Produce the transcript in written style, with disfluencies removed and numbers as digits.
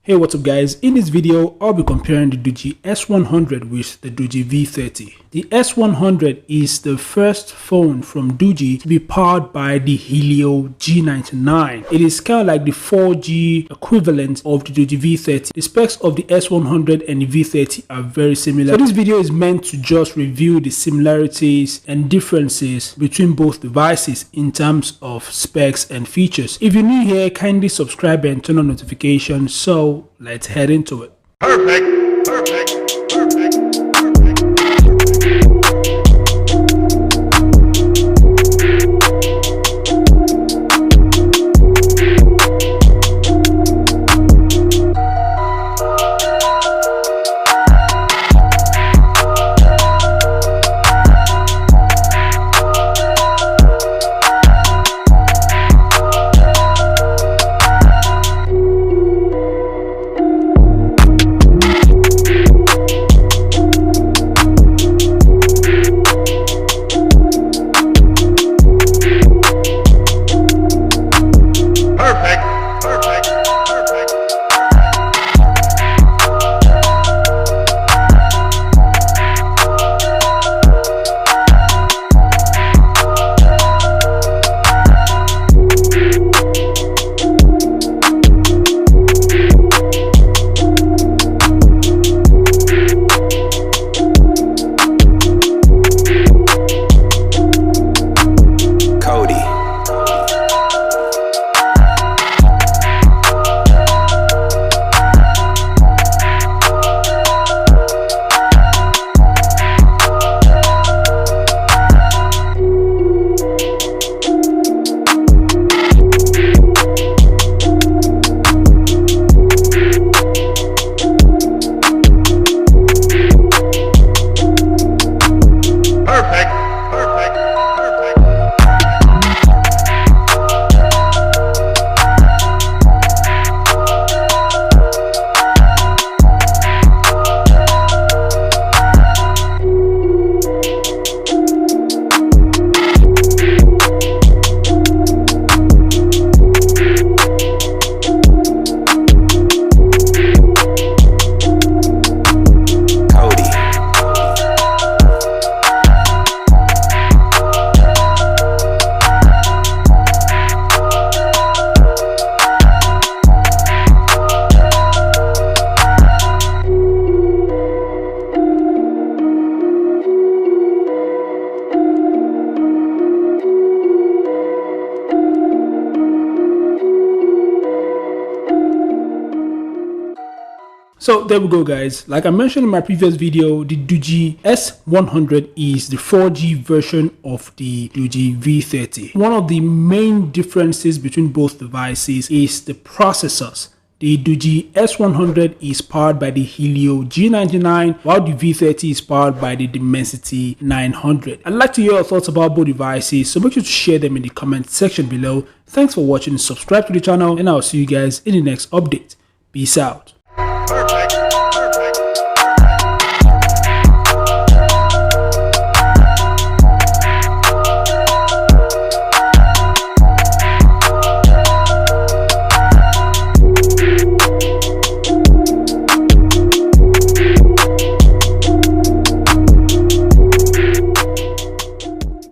Hey, what's up guys? In this video, I'll be comparing the Doogee S100 with the Doogee V30. The S100 is the first phone from Doogee to be powered by the Helio G99. It is kind of like the 4G equivalent of the Doogee V30. The specs of the S100 and the V30 are very similar. So this video is meant to just review the similarities and differences between both devices in terms of specs and features. If you're new here, kindly subscribe and turn on notifications. So let's head into it. Perfect, perfect, perfect. So there we go guys, like I mentioned in my previous video, the Doogee S100 is the 4G version of the Doogee V30. One of the main differences between both devices is the processors. The Doogee S100 is powered by the Helio G99 while the V30 is powered by the Dimensity 900. I'd like to hear your thoughts about both devices, so make sure to share them in the comment section below. Thanks for watching, subscribe to the channel, and I'll see you guys in the next update. Peace out.